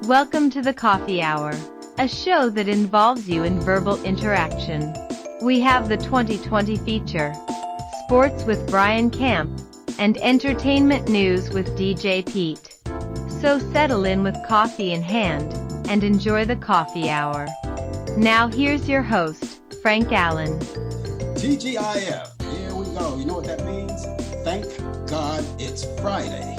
Welcome to the Coffee Hour, a show that involves you in verbal interaction. We have the 2020 feature, sports with Brian Camp, and entertainment news with DJ Pete. So settle in with coffee in hand, and enjoy the Coffee Hour. Now here's your host, Frank Allan. TGIF, here we go. You know what that means? Thank God it's Friday.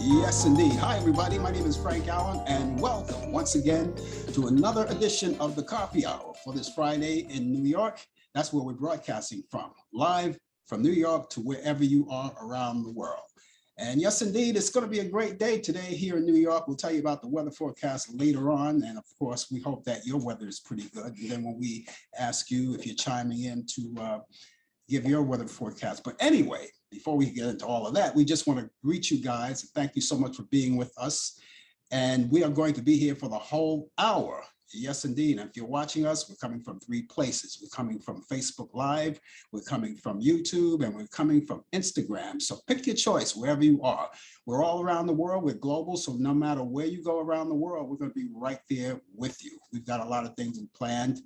Yes, indeed. Hi, everybody. My name is Frank Allan, and welcome once again to another edition of the Coffee Hour for this Friday in New York. That's where we're broadcasting from, live from New York to wherever you are around the world. And yes, indeed, it's going to be a great day today here in New York. We'll tell you about the weather forecast later on. And of course, we hope that your weather is pretty good. And then when we ask you if you're chiming in to give your weather forecast. But anyway, before we get into all of that, we just want to greet you guys. Thank you so much for being with us. And we are going to be here for the whole hour. Yes, indeed. And if you're watching us, we're coming from three places. We're coming from Facebook Live, we're coming from YouTube, and we're coming from Instagram. So pick your choice wherever you are. We're all around the world. We're global. So no matter where you go around the world, we're going to be right there with you. We've got a lot of things planned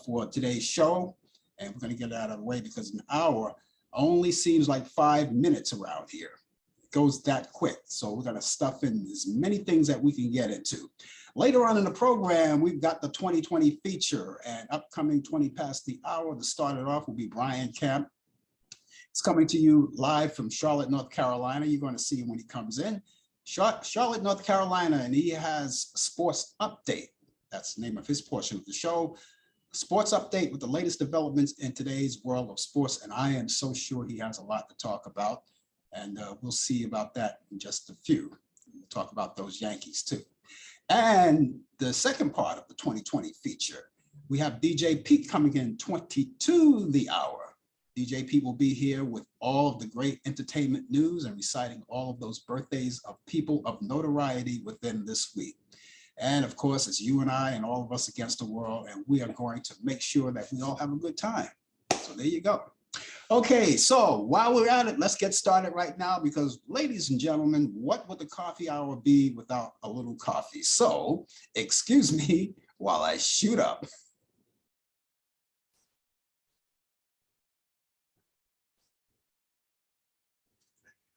for today's show. And we're going to get it out of the way because an hour only seems like 5 minutes around here. It goes that quick. So we're going to stuff in as many things that we can get into. Later on in the program, we've got the 2020 feature and upcoming 20 past the hour. To start it off will be Brian Camp. It's coming to you live from Charlotte, North Carolina. You're going to see him when he comes in. Charlotte, North Carolina, and he has Sports Update. That's the name of his portion of the show. Sports Update with the latest developments in today's world of sports. And I am so sure he has a lot to talk about. And we'll see about that in just a few. We'll talk about those Yankees too. And the second part of the 2020 feature, we have DJ Pete coming in 22 the hour. DJ Pete will be here with all of the great entertainment news and reciting all of those birthdays of people of notoriety within this week. And of course, it's you and I and all of us against the world, and we are going to make sure that we all have a good time. So there you go. Okay, so while we're at it, let's get started right now because, ladies and gentlemen, what would the coffee hour be without a little coffee? So, excuse me while I shoot up.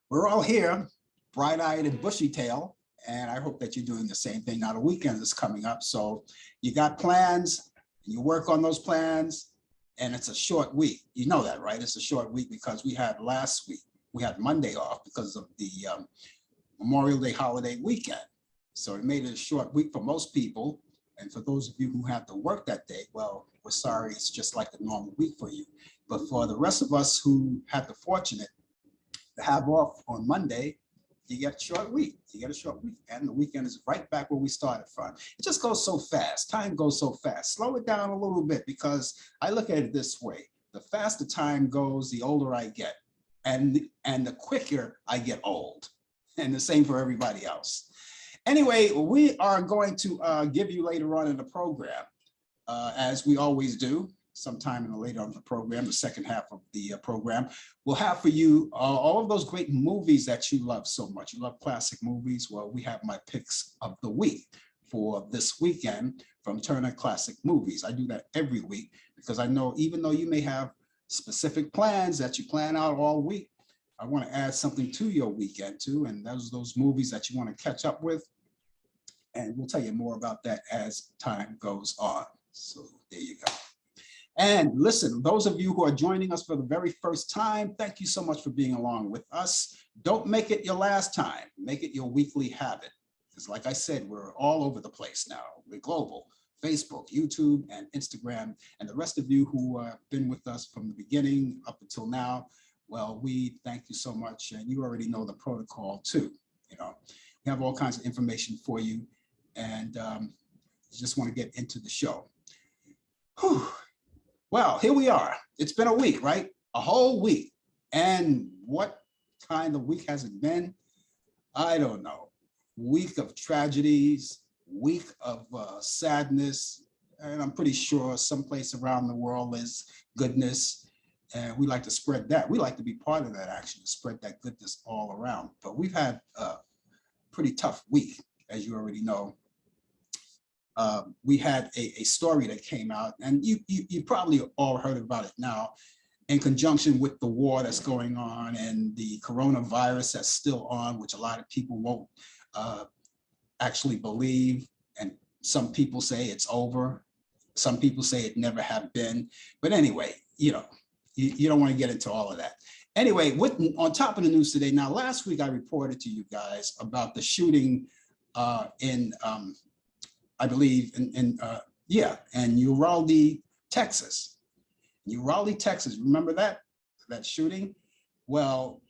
We're all here, bright-eyed and bushy-tailed, and I hope that you're doing the same thing. Now, the weekend is coming up, so you got plans, you work on those plans, and it's a short week. You know that, right? It's a short week because we had last week, we had Monday off because of the Memorial Day holiday weekend. So it made it a short week for most people. And for those of you who have to work that day, well, we're sorry, it's just like a normal week for you. But for the rest of us who had the fortunate to have off on Monday, you get a short week. You get a short week, and the weekend is right back where we started from. It just goes so fast. Time goes so fast. Slow it down a little bit because I look at it this way. The faster time goes, the older I get, and the quicker I get old. And the same for everybody else. Anyway, we are going to give you later on in the program, as we always do, sometime in the later on the program, the second half of the program, we'll have for you all of those great movies that you love so much. You love classic movies. Well, we have my picks of the week for this weekend from Turner Classic Movies. I do that every week because I know even though you may have specific plans that you plan out all week, I want to add something to your weekend too. And those movies that you want to catch up with. And we'll tell you more about that as time goes on. So there you go. And listen, those of you who are joining us for the very first time, thank you so much for being along with us. Don't make it your last time. Make it your weekly habit. Because like I said, we're all over the place now. We're global. Facebook, YouTube, and Instagram. And the rest of you who have been with us from the beginning up until now, well, we thank you so much. And you already know the protocol too. You know, we have all kinds of information for you. And just want to get into the show. Whew. Well, here we are. It's been a week, right? A whole week. And what kind of week has it been? I don't know. Week of tragedies, week of sadness. And I'm pretty sure someplace around the world is goodness. And we like to spread that. We like to be part of that action, to spread that goodness all around. But we've had a pretty tough week, as you already know. we had a story that came out, and you probably all heard about it now, in conjunction with the war that's going on and the coronavirus that's still on, which a lot of people won't actually believe. And some people say it's over. Some people say it never have been. But anyway, you don't want to get into all of that. Anyway, on top of the news today, now last week I reported to you guys about the shooting in, I believe, in Uvalde, Texas. Uvalde, Texas, remember that shooting? Well,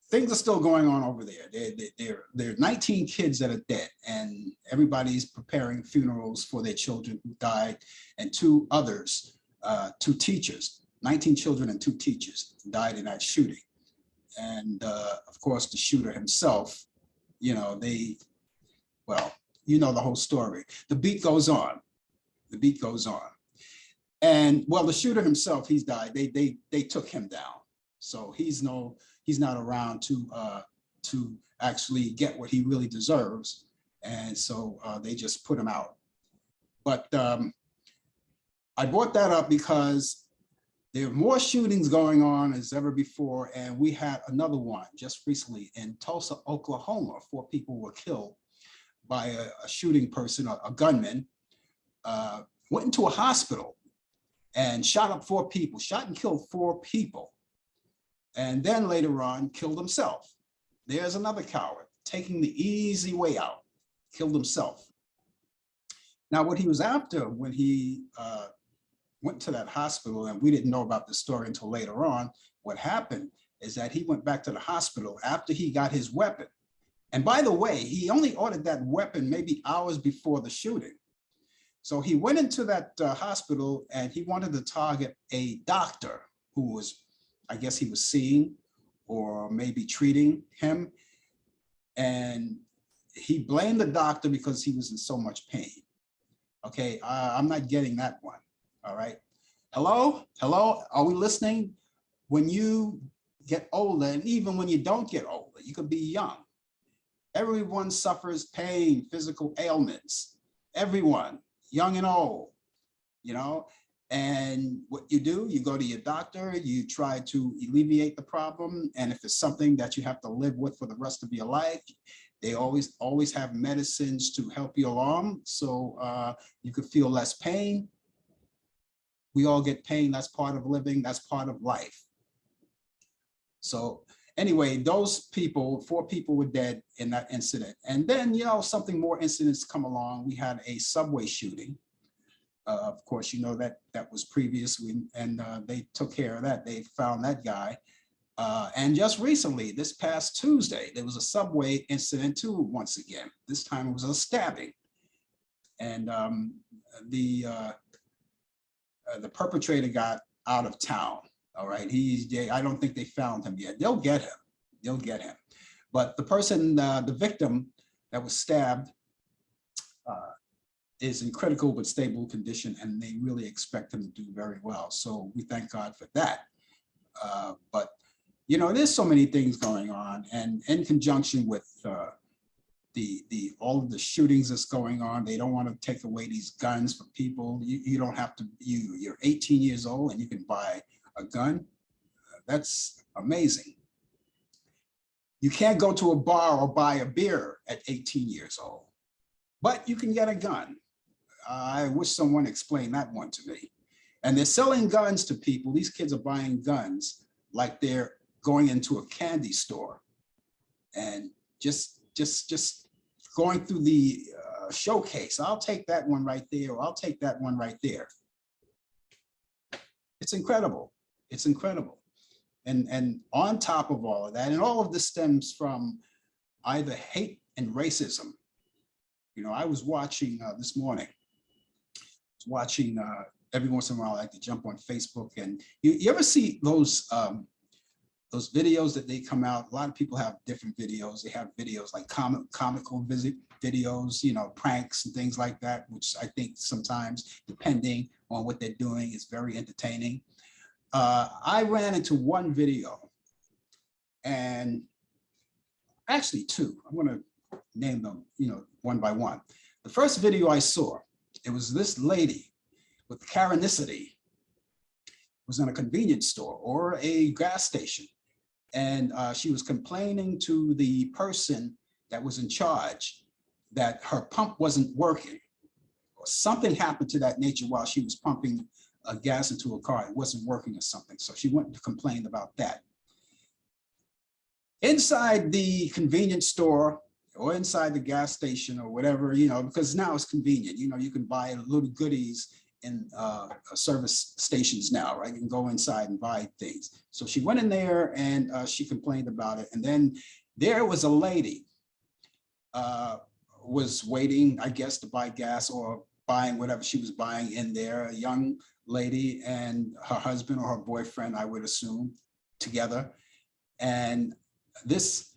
things are still going on over there. There are 19 kids that are dead, and everybody's preparing funerals for their children who died, and two others, two teachers, 19 children and two teachers died in that shooting. And of course, the shooter himself, the whole story. The beat goes on. The beat goes on. And well, the shooter himself, he's died. They took him down. So he's not around to actually get what he really deserves. And so they just put him out. But I brought that up because there are more shootings going on as ever before. And we had another one just recently in Tulsa, Oklahoma. 4 people were killed by a shooting person, a gunman, went into a hospital and shot up 4 people, shot and killed 4 people. And then later on killed himself. There's another coward taking the easy way out, killed himself. Now, what he was after when he went to that hospital, and we didn't know about the story until later on, what happened is that he went back to the hospital after he got his weapon. And by the way, he only ordered that weapon maybe hours before the shooting. So he went into that hospital and he wanted to target a doctor who was, I guess he was seeing or maybe treating him. And he blamed the doctor because he was in so much pain. Okay, I'm not getting that one. All right. Hello, are we listening? When you get older, and even when you don't get older, you could be young. Everyone suffers pain, physical ailments, everyone, young and old, and what you do, you go to your doctor, you try to alleviate the problem. And if it's something that you have to live with for the rest of your life, they always have medicines to help you along. So you could feel less pain. We all get pain. That's part of living. That's part of life. So anyway, those people, 4 people were dead in that incident. And then, something more incidents come along. We had a subway shooting. Of course, that was previous, and they took care of that. They found that guy. And just recently, this past Tuesday, there was a subway incident too, once again. This time it was a stabbing. And the perpetrator got out of town. All right, I don't think they found him yet. They'll get him. But the person, the victim that was stabbed, is in critical but stable condition, and they really expect him to do very well. So we thank God for that. But there's so many things going on, and in conjunction with all of the shootings that's going on, they don't want to take away these guns from people. You don't have to. You're 18 years old and you can buy a gun. That's amazing. You can't go to a bar or buy a beer at 18 years old, but you can get a gun. I wish someone explained that one to me. And they're selling guns to people. These kids are buying guns like they're going into a candy store and just going through the showcase. I'll take that one right there, or I'll take that one right there. It's incredible. It's incredible. And on top of all of that, and all of this stems from either hate and racism. I was watching this morning, every once in a while, I like to jump on Facebook, and you ever see those videos that they come out? A lot of people have different videos. They have videos like comical videos, pranks and things like that, which I think sometimes, depending on what they're doing, is very entertaining. I ran into one video, and actually 2. I'm going to name them, one by one. The first video I saw, it was this lady with Karenicity, was in a convenience store or a gas station. And she was complaining to the person that was in charge that her pump wasn't working, or something happened to that nature while she was pumping gas into a car. It wasn't working or something. So she went to complain about that. Inside the convenience store or inside the gas station or whatever, because now it's convenient, you can buy little goodies in service stations now, right? You can go inside and buy things. So she went in there and she complained about it. And then there was a lady was waiting, I guess, to buy gas or buying whatever she was buying in there, a young lady and her husband or her boyfriend, I would assume, together. And this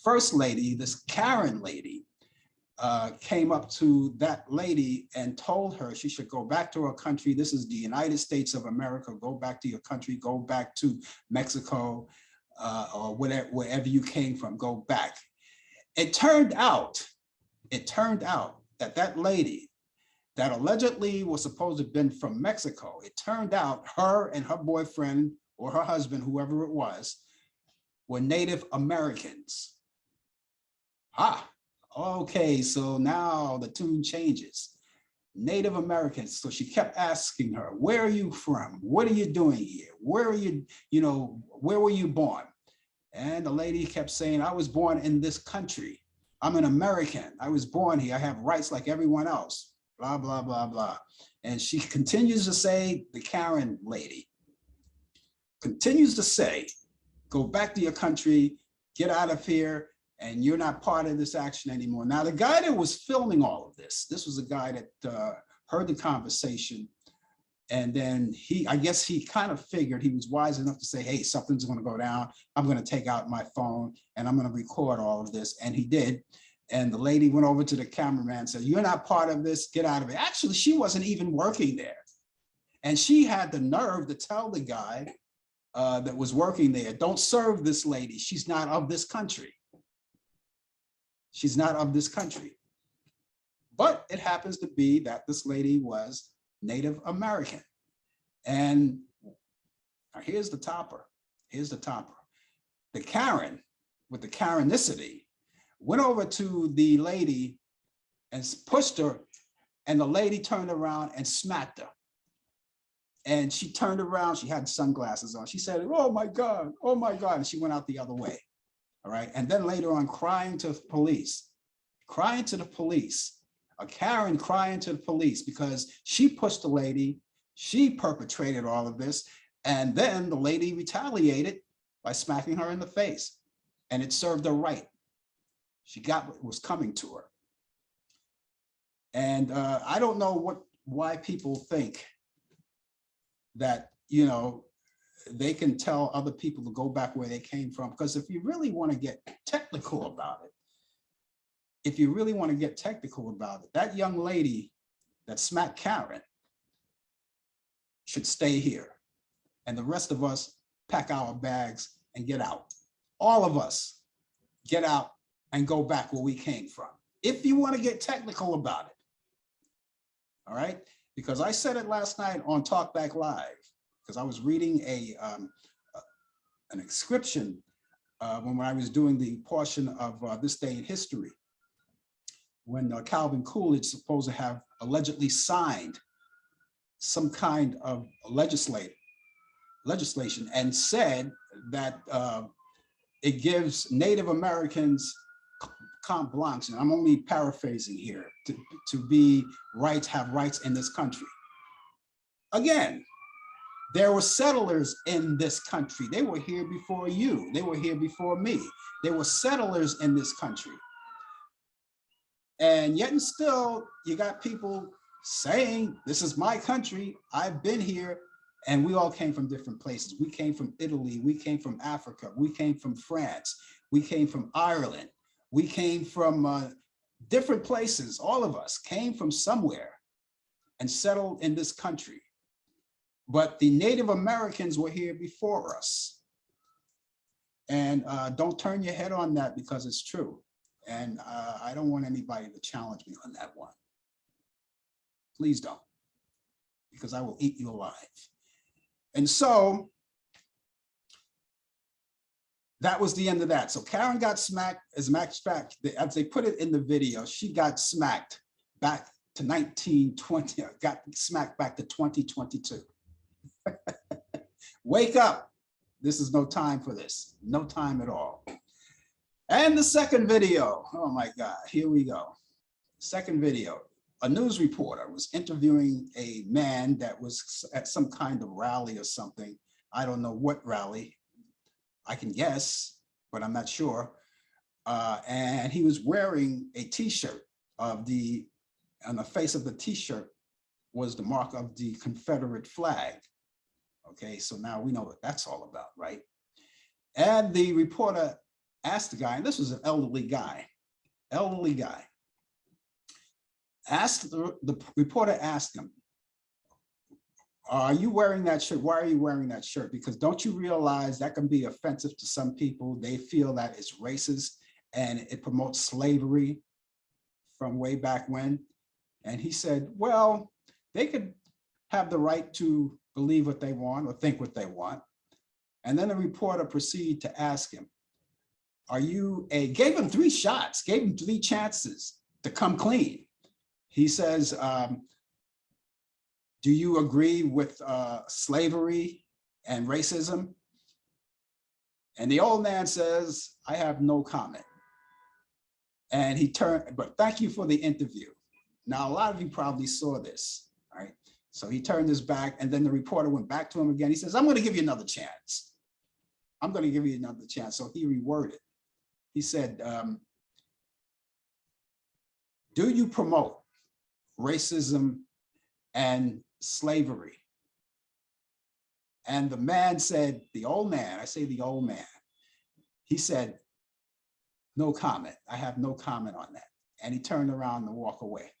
first lady, this Karen lady, came up to that lady and told her she should go back to her country. This is the United States of America. Go back to your country, go back to Mexico or wherever you came from, go back. It turned out that that lady that allegedly was supposed to have been from Mexico, it turned out her and her boyfriend or her husband, whoever it was, were Native Americans. Okay, so now the tune changes. Native Americans. So she kept asking her, where are you from? What are you doing here? Where are you, where were you born? And the lady kept saying, I was born in this country. I'm an American. I was born here. I have rights like everyone else. Blah, blah, blah, blah. And she continues to say, the Karen lady continues to say, go back to your country, get out of here, and you're not part of this action anymore. Now, the guy that was filming all of this was a guy that heard the conversation. And then I guess he kind of figured, he was wise enough to say, hey, something's gonna go down. I'm gonna take out my phone and I'm gonna record all of this. And he did. And the lady went over to the cameraman and said, you're not part of this, get out of it. Actually, she wasn't even working there. And she had the nerve to tell the guy that was working there, don't serve this lady. She's not of this country. She's not of this country. But it happens to be that this lady was Native American. And here's the topper. Here's the topper. The Karen with the Karenicity went over to the lady and pushed her, and the lady turned around and smacked her. And she turned around, she had sunglasses on. She said, oh my God, and she went out the other way. All right. And then later on, crying to the police, a Karen crying to the police because she pushed the lady, she perpetrated all of this. And then the lady retaliated by smacking her in the face, and it served her right. She got what was coming to her. And I don't know why people think that, they can tell other people to go back where they came from. Because if you really want to get technical about it, that young lady that smacked Karen should stay here. And the rest of us pack our bags and get out. All of us get out and go back where we came from. If you want to get technical about it. All right. Because I said it last night on Talkback Live, because I was reading an inscription when I was doing the portion of This Day in History, when Calvin Coolidge is supposed to have allegedly signed some kind of legislation and said that it gives Native Americans carte blanche, and I'm only paraphrasing here, to have rights in this country. Again, there were settlers in this country. They were here before you. They were here before me. There were settlers in this country. And yet and still, you got people saying, this is my country, I've been here, and we all came from different places. We came from Italy, we came from Africa, we came from France, we came from Ireland, we came from different places. All of us came from somewhere and settled in this country. But the Native Americans were here before us. And don't turn your head on that, because it's true. And I don't want anybody to challenge me on that one. Please don't, because I will eat you alive. And so that was the end of that. So Karen got smacked, as they put it in the video, she got smacked back to 1920, got smacked back to 2022. Wake up. This is no time for this. No time at all. And the second video, oh my God, here we go. Second video, a news reporter was interviewing a man that was at some kind of rally or something. I don't know what rally. I can guess, but I'm not sure. And he was wearing a t-shirt on the face of the t-shirt was the mark of the Confederate flag. Okay, so now we know what that's all about, right? And the reporter asked the guy, and this was an elderly guy, the reporter asked him, are you wearing that shirt? Why are you wearing that shirt? Because don't you realize that can be offensive to some people? They feel that it's racist and it promotes slavery from way back when. And he said, well, they could have the right to believe what they want or think what they want. And then the reporter proceeded to ask him, gave him 3 shots, gave him 3 chances to come clean. He says, do you agree with slavery and racism? And the old man says, I have no comment. And he turned, but thank you for the interview. Now, a lot of you probably saw this, right? So he turned his back, and then the reporter went back to him again. He says, I'm going to give you another chance. I'm going to give you another chance. So he reworded. He said, do you promote racism and slavery? And the man said, the old man, I say the old man, he said, no comment. I have no comment on that. And he turned around and walked away.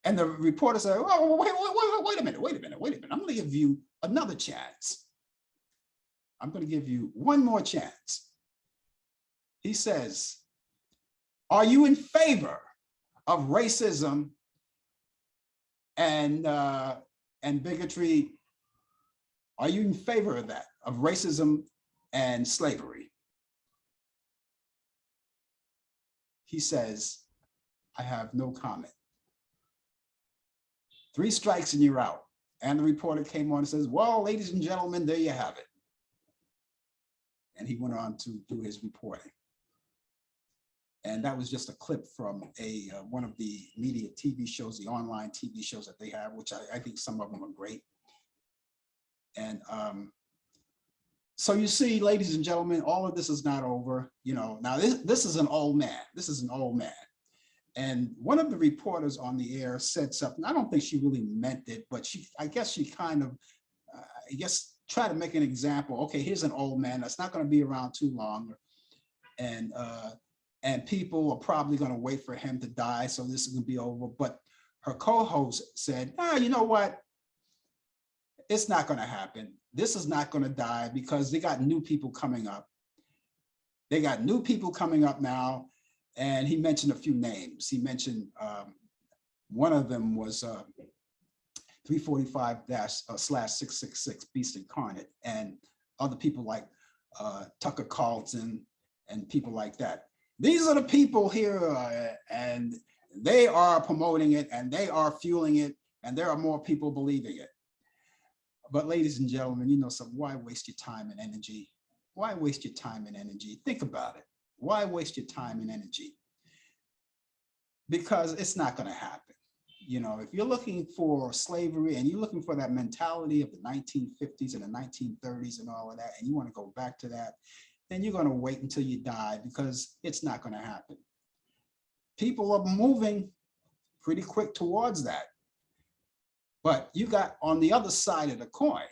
And the reporter said, oh, wait a minute. I'm going to give you another chance. I'm going to give you one more chance. He says, are you in favor of racism and bigotry? Are you in favor of that, of racism and slavery? He says, I have no comment. 3 strikes and you're out. And the reporter came on and says, well, ladies and gentlemen, there you have it. And he went on to do his reporting. And that was just a clip from one of the media TV shows, the online TV shows that they have, which I think some of them are great. And so you see, ladies and gentlemen, all of this is not over. You know, now this is an old man. This is an old man. And one of the reporters on the air said something. I don't think she really meant it, but I guess she kind of, try to make an example. Okay, here's an old man that's not going to be around too long. And people are probably going to wait for him to die, so this is going to be over. But her co-host said, you know what? It's not going to happen. This is not going to die because they got new people coming up. They got new people coming up now. And he mentioned a few names. He mentioned one of them was 345-/666 Beast Incarnate, and other people like Tucker Carlson and people like that. These are the people here, and they are promoting it, and they are fueling it, and there are more people believing it. But ladies and gentlemen, you know, so why waste your time and energy? Why waste your time and energy? Think about it. Why waste your time and energy? Because it's not going to happen. You know, if you're looking for slavery and you're looking for that mentality of the 1950s and the 1930s and all of that, and you want to go back to that, then you're going to wait until you die, because it's not going to happen. People are moving pretty quick towards that. But you got on the other side of the coin,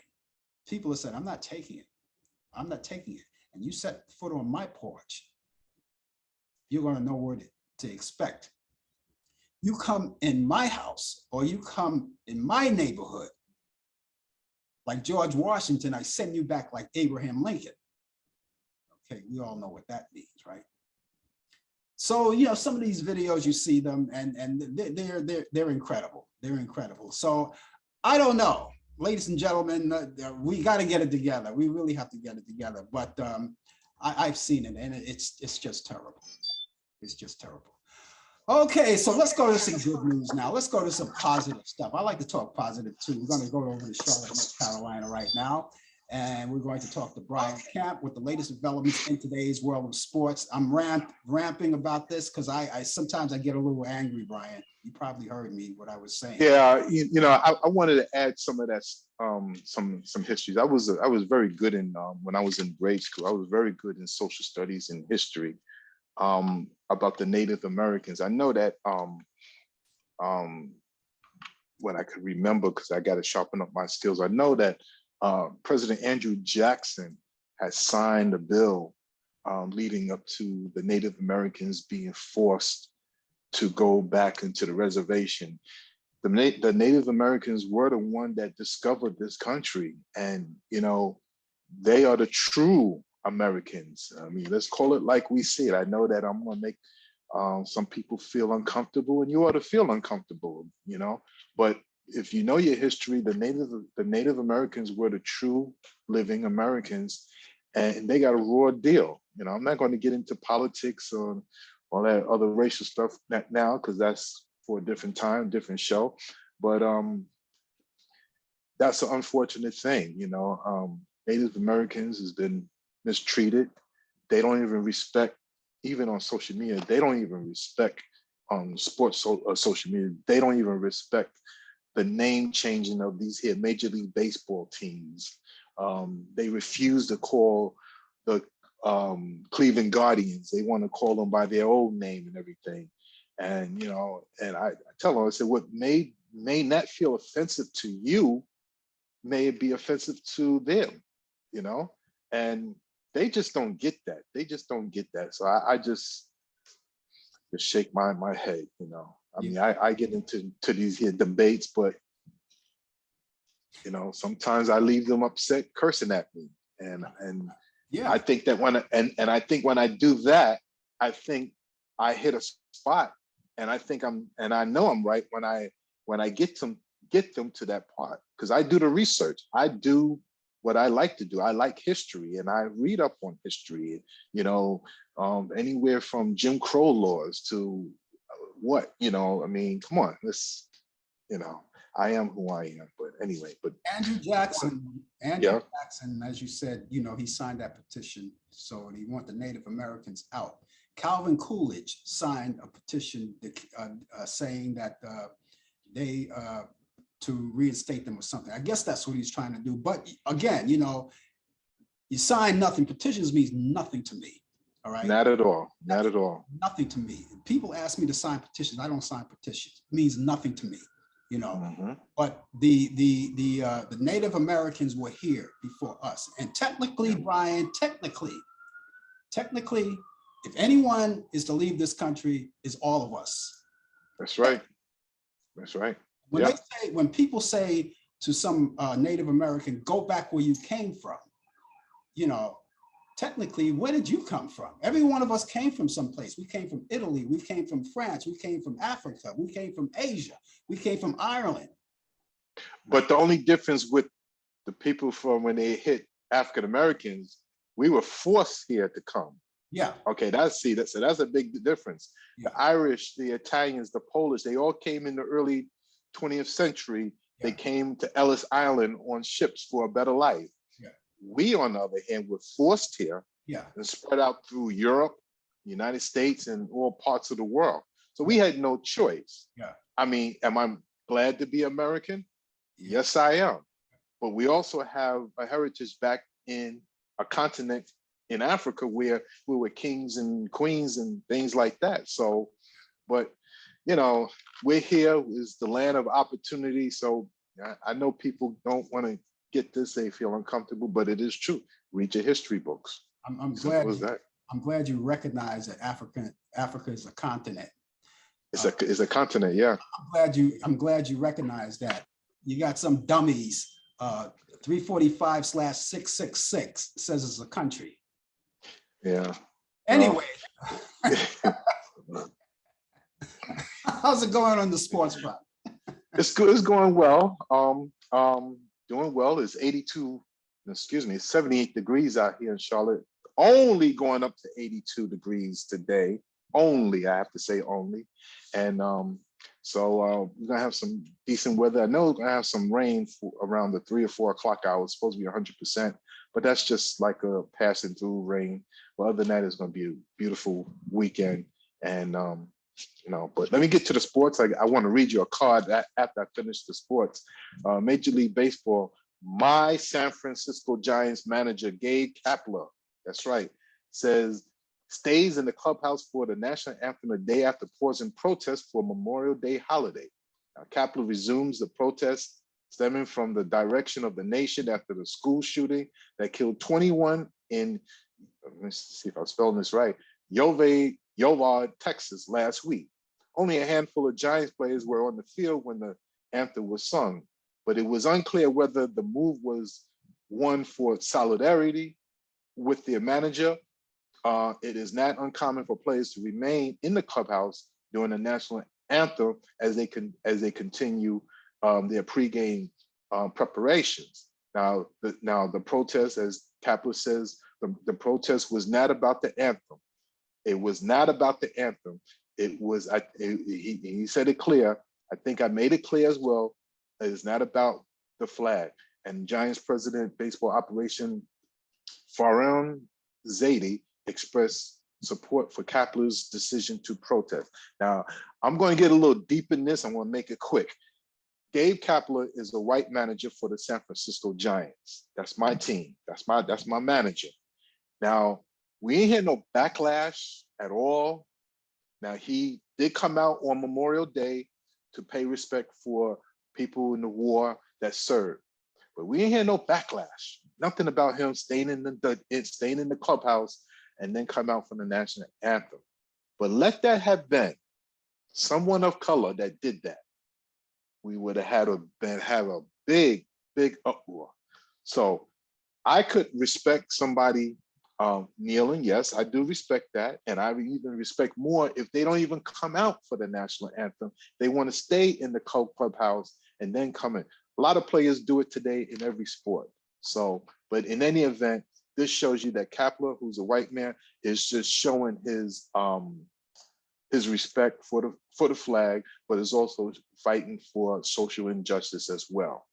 people have said, I'm not taking it. I'm not taking it. And you set foot on my porch, you're going to know what to expect. You come in my house or you come in my neighborhood, like George Washington, I send you back like Abraham Lincoln. Okay, we all know what that means, right? So, some of these videos, you see them, and they're incredible. They're incredible. So I don't know, ladies and gentlemen, we got to get it together. We really have to get it together. But I've seen it, and it's just terrible. It's just terrible. Okay, so let's go to some good news now. Let's go to some positive stuff. I like to talk positive too. We're going to go over to Charlotte, North Carolina right now, and we're going to talk to Brian Camp with the latest developments in today's world of sports. I'm ramping about this because I sometimes I get a little angry, Brian. You probably heard me what I was saying. Yeah, I wanted to add some of that, some histories. I was very good in when I was in grade school. I was very good in social studies and history. About the Native Americans. I know that when I could remember, because I got to sharpen up my skills, I know that President Andrew Jackson had signed a bill leading up to the Native Americans being forced to go back into the reservation. The Native Americans were the one that discovered this country, and they are the true Americans. I mean, let's call it like we see it. I know that I'm going to make some people feel uncomfortable, and you ought to feel uncomfortable, but if you know your history, the Native Americans were the true living Americans, and they got a raw deal. I'm not going to get into politics or all that other racial stuff now, because that's for a different time, different show. But that's an unfortunate thing. Native Americans has been mistreated. They don't even respect, even on social media, they don't even respect sports social media. They don't even respect the name changing of these here Major League Baseball teams. They refuse to call the Cleveland Guardians. They want to call them by their old name and everything. And, and I tell them, I said, what may not feel offensive to you may be offensive to them, and they just don't get that. They just don't get that. So I just shake my head, I mean, I get into these here debates, but sometimes I leave them upset, cursing at me. And yeah, I think that I think when I do that, I think I hit a spot, and I know I'm right when I get them to that part, because I do the research. I do what I like to do. I like history, and I read up on history, anywhere from Jim Crow laws to what, I mean, come on, I am who I am. But anyway, Andrew Jackson, Jackson, as you said, he signed that petition, so he want the Native Americans out. Calvin Coolidge signed a petition saying that they to reinstate them or something. I guess that's what he's trying to do. But again, you sign nothing. Petitions means nothing to me. All right. Not at all. Not at all. Nothing to me. People ask me to sign petitions. I don't sign petitions. It means nothing to me. Mm-hmm. But the Native Americans were here before us, and technically, Brian, technically, if anyone is to leave this country, is all of us. That's right. That's right. When people say to some Native American, go back where you came from, technically, where did you come from? Every one of us came from someplace. We came from Italy. We came from France. We came from Africa. We came from Asia. We came from Ireland. But the only difference with the people from when they hit African Americans, we were forced here to come. Yeah. Okay, that's a big difference. Yeah. The Irish, the Italians, the Polish, they all came in the early 20th century. Yeah. They came to Ellis Island on ships for a better life. Yeah. We, on the other hand, were forced here, yeah, and spread out through Europe, United States, and all parts of the world. So we had no choice. Yeah. I mean, am I glad to be American? Yes, I am. But we also have a heritage back in a continent in Africa where we were kings and queens and things like that. So, but, we're here, is the land of opportunity. So I know people don't want to get this, they feel uncomfortable, but it is true. Read your history books. I'm glad you recognize that Africa is a continent. It's a continent, yeah. I'm glad you recognize that. You got some dummies, 345/666 says it's a country. Yeah. Anyway. How's it going on the sports front? It's good. It's going well. Doing well. It's 82. Excuse me. It's 78 degrees out here in Charlotte. Only going up to 82 degrees today. Only, I have to say only. And so we're gonna have some decent weather. I know we're gonna have some rain for around the 3 or 4 o'clock hour. It's supposed to be 100%, but that's just like a passing through rain. Well, other than that, it's gonna be a beautiful weekend. And but let me get to the sports. I want to read you a card after I finish the sports. Major League Baseball, my San Francisco Giants manager, Gabe Kepler, that's right, says stays in the clubhouse for the national anthem a day after pausing protests for Memorial Day holiday. Now, Kepler resumes the protest stemming from the direction of the nation after the school shooting that killed 21 in, let me see if I'm spelling this right, Yola, Texas last week. Only a handful of Giants players were on the field when the anthem was sung, but it was unclear whether the move was one for solidarity with their manager. It is not uncommon for players to remain in the clubhouse during the national anthem as they continue their pregame preparations. Now the protest, as Kepler says, the protest was not about the anthem. It was not about the anthem. It was, he said it clear. I think I made it clear as well. It's not about the flag. And Giants president, baseball operation, Farhan Zaidi, expressed support for Kepler's decision to protest. Now, I'm going to get a little deep in this. I'm going to make it quick. Gabe Kepler is the white manager for the San Francisco Giants. That's my team. That's my manager. Now, we ain't had no backlash at all. Now, he did come out on Memorial Day to pay respect for people in the war that served, but we ain't had no backlash. Nothing about him staying in the clubhouse and then come out for the national anthem. But let that have been someone of color that did that, we would have a big uproar. So I could respect somebody kneeling. Yes, I do respect that. And I even respect more if they don't even come out for the national anthem. They want to stay in the clubhouse and then come in. A lot of players do it today in every sport. So, but in any event, this shows you that Kepler, who's a white man, is just showing his respect for the flag, but is also fighting for social injustice as well.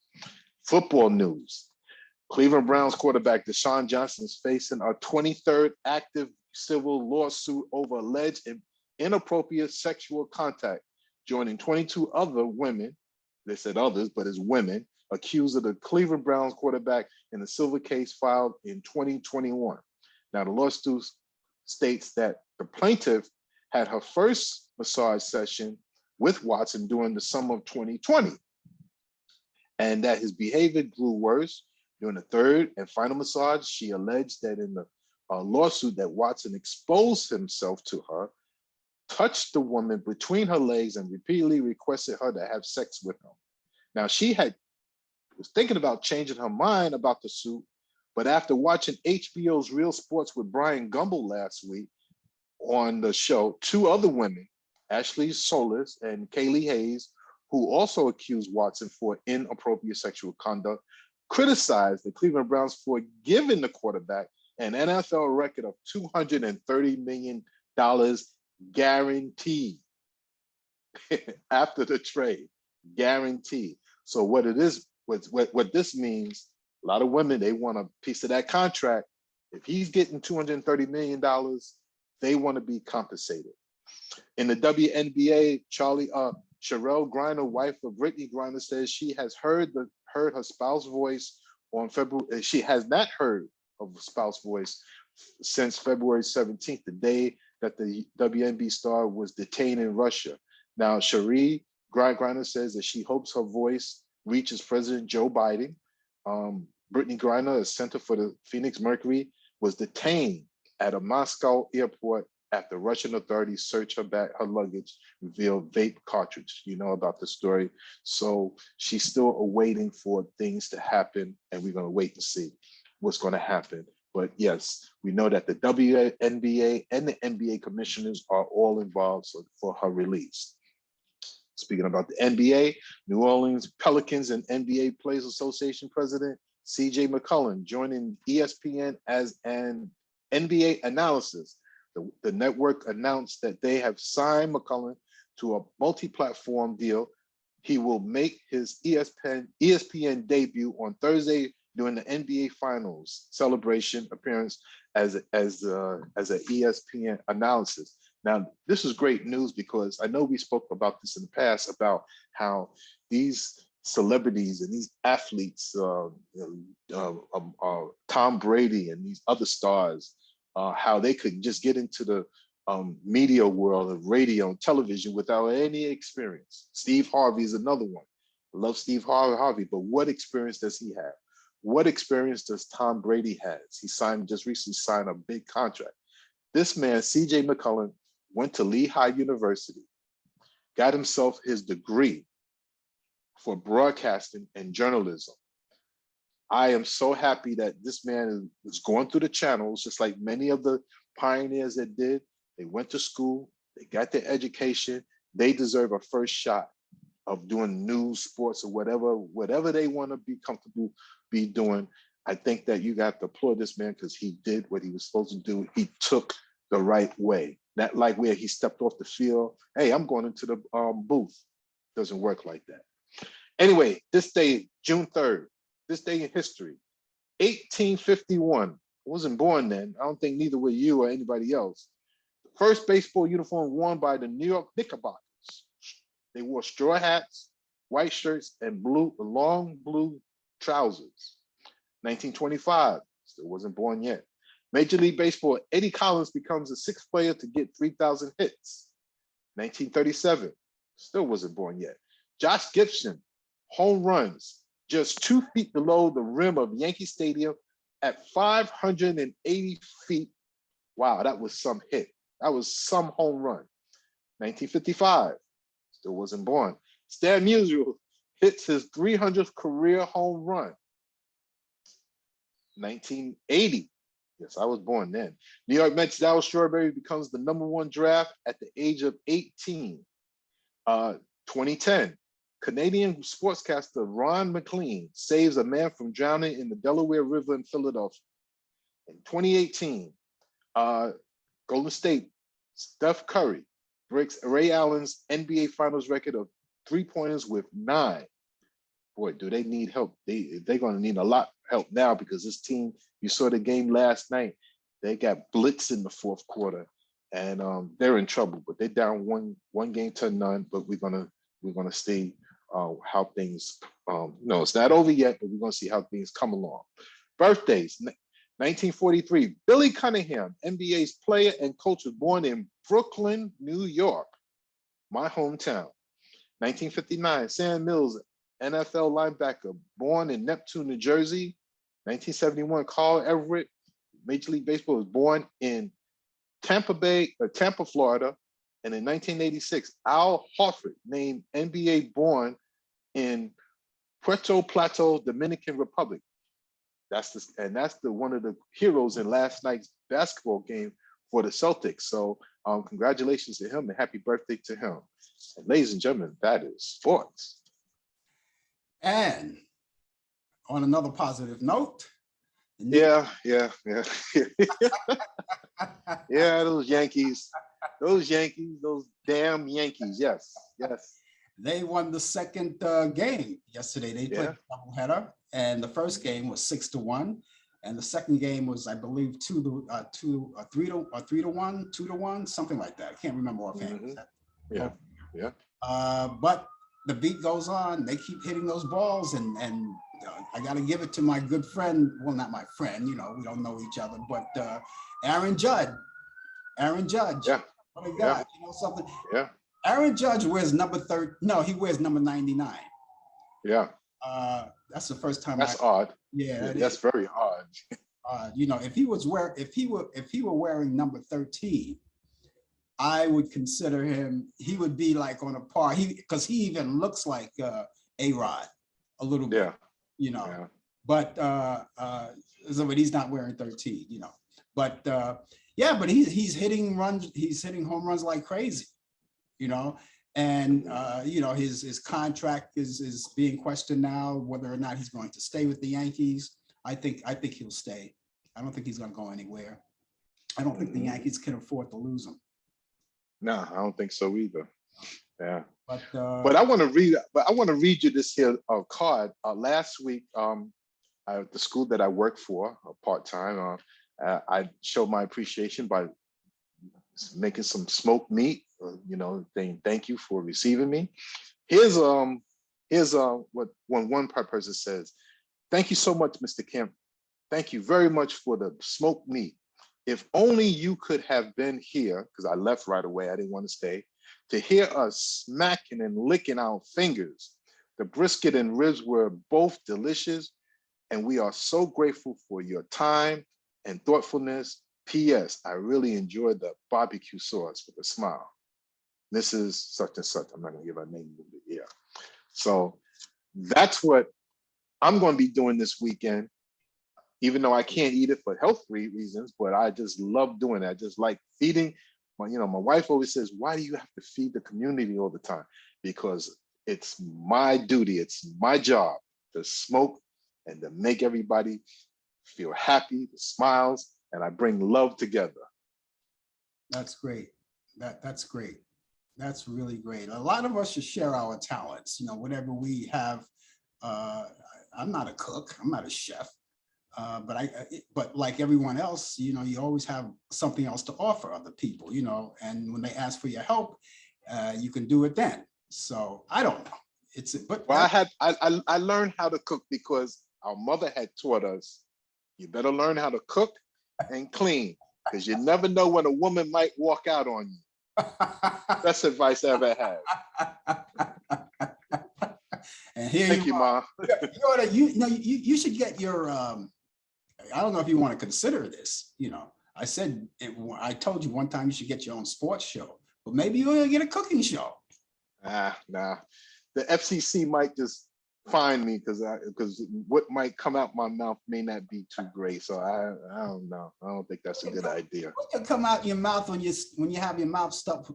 Football news. Cleveland Browns quarterback Deshaun Johnson is facing a 23rd active civil lawsuit over alleged inappropriate sexual contact, joining 22 other women, they said others, but it's women, accused of the Cleveland Browns quarterback in a civil case filed in 2021. Now, the lawsuit states that the plaintiff had her first massage session with Watson during the summer of 2020, and that his behavior grew worse. During the third and final massage, she alleged that in the lawsuit that Watson exposed himself to her, touched the woman between her legs, and repeatedly requested her to have sex with him. Now, she was thinking about changing her mind about the suit, but after watching HBO's Real Sports with Brian Gumbel last week on the show, two other women, Ashley Solis and Kaylee Hayes, who also accused Watson for inappropriate sexual conduct, criticized the Cleveland Browns for giving the quarterback an NFL record of $230 million guaranteed after the trade, guaranteed. So what it is, what this means, a lot of women, they want a piece of that contract. If he's getting $230 million, they want to be compensated. In the WNBA, Sherelle Griner, wife of Brittany Griner, says she has heard her spouse voice on February. She has not heard of spouse voice since February 17th, the day that the WNBA star was detained in Russia. Now, Cherie Griner says that she hopes her voice reaches President Joe Biden. Brittany Griner, a center for the Phoenix Mercury, was detained at a Moscow airport after Russian authorities searched her luggage, revealed vape cartridge. You know about the story. So she's still awaiting for things to happen, and we're going to wait and see what's going to happen. But yes, we know that the WNBA and the NBA commissioners are all involved for her release. Speaking about the NBA, New Orleans Pelicans and NBA Players Association President C.J. McCollum joining ESPN as an NBA analysis. The network announced that they have signed McCollum to a multi-platform deal. He will make his ESPN debut on Thursday during the NBA Finals celebration appearance as an ESPN analysis. Now, this is great news because I know we spoke about this in the past about how these celebrities and these athletes, Tom Brady and these other stars, how they could just get into the media world of radio and television without any experience. Steve Harvey is another one. I love Steve Harvey, but what experience does he have? What experience does Tom Brady have? He just recently signed a big contract. This man, C.J. McCollum, went to Lehigh University, got himself his degree for broadcasting and journalism. I am so happy that this man is going through the channels, just like many of the pioneers that did. They went to school, they got their education, they deserve a first shot of doing news, sports, or whatever they want to be comfortable be doing. I think that you got to applaud this man because he did what he was supposed to do. He took the right way. Not like where he stepped off the field. Hey, I'm going into the booth. Doesn't work like that. Anyway, this day, June 3rd, this day in history, 1851. I wasn't born then. I don't think neither were you or anybody else. The first baseball uniform worn by the New York Knickerbockers. They wore straw hats, white shirts, and long blue trousers. 1925, still wasn't born yet. Major League Baseball, Eddie Collins becomes the sixth player to get 3,000 hits. 1937, still wasn't born yet. Josh Gibson, home runs, just 2 feet below the rim of Yankee Stadium at 580 feet. Wow, that was some hit. That was some home run. 1955, still wasn't born. Stan Musial hits his 300th career home run. 1980, yes, I was born then. New York Mets Dallas Strawberry becomes the #1 draft at the age of 18. 2010, Canadian sportscaster Ron McLean saves a man from drowning in the Delaware River in Philadelphia. In 2018, Golden State, Steph Curry breaks Ray Allen's NBA Finals record of three-pointers with 9. Boy, do they need help. They're going to need a lot of help now because this team, you saw the game last night, they got blitzed in the fourth quarter and they're in trouble, but they're down one game to none, but we're gonna see how things, no, it's not over yet, but we're gonna see how things come along. Birthdays, 1943, Billy Cunningham, NBA's player and coach, was born in Brooklyn, New York, my hometown. 1959, Sam Mills, NFL linebacker, born in Neptune, New Jersey. 1971, Carl Everett, Major League Baseball, was born in Tampa, Florida. And in 1986, Al Horford, named NBA born in Puerto Plata, Dominican Republic. That's one of the heroes in last night's basketball game for the Celtics. So congratulations to him and happy birthday to him. And ladies and gentlemen, that is sports. And on another positive note. Yeah. Yeah, those Yankees, those damn Yankees. Yes. They won the second game yesterday. They played a doubleheader, and the first game was 6-1, and the second game was, I believe, 3-1, 2-1, something like that. I can't remember offhand. Yeah. But the beat goes on. They keep hitting those balls, and I got to give it to my good friend. Well, not my friend. We don't know each other, but Aaron Judge. Yeah. What a guy. You know something? Yeah. Aaron Judge wears number 30. No, he wears number 99. Yeah. That's the first time. That's odd. Yeah, that's very odd. If he were wearing number 13, I would consider him. He would be like on a par. Because he even looks like A-Rod a little bit. Yeah. But but he's not wearing 13. But but he's hitting runs. He's hitting home runs like crazy. And you know, his contract is being questioned now, whether or not he's going to stay with the Yankees. I think he'll stay. I don't think he's going to go anywhere. I don't think the Yankees can afford to lose him. No, I don't think so either. Yeah. But I want to read. But I want to read you this here card. Last week, at the school that I work for part time, I showed my appreciation by making some smoked meat. You know, saying thank you for receiving me. Here's what one person says. Thank you so much, Mr. Kemp. Thank you very much for the smoked meat. If only you could have been here, because I left right away, I didn't want to stay, to hear us smacking and licking our fingers. The brisket and ribs were both delicious, and we are so grateful for your time and thoughtfulness. P.S. I really enjoyed the barbecue sauce with a smile. Mrs. Such and such. I'm not going to give her name here. So that's what I'm going to be doing this weekend, even though I can't eat it for health reasons, but I just love doing it. I just like feeding. My wife always says, why do you have to feed the community all the time? Because it's my duty. It's my job to smoke and to make everybody feel happy, smiles, and I bring love together. That's great. That's great. That's really great. A lot of us should share our talents, you know, whatever we have. I'm not a cook, I'm not a chef, but like everyone else, you know, you always have something else to offer other people, you know, and when they ask for your help, you can do it then. So I don't know. I learned how to cook because our mother had taught us, you better learn how to cook and clean, because you never know when a woman might walk out on you. Best advice I ever had. And here Thank you, Ma. You should get your, I don't know if you want to consider this, you know, I told you one time you should get your own sports show, but maybe you want to get a cooking show. Nah. The FCC might just fine me because what might come out my mouth may not be too great. So I don't know. I don't think that's a good idea. What can come out your mouth when you have your mouth stuffed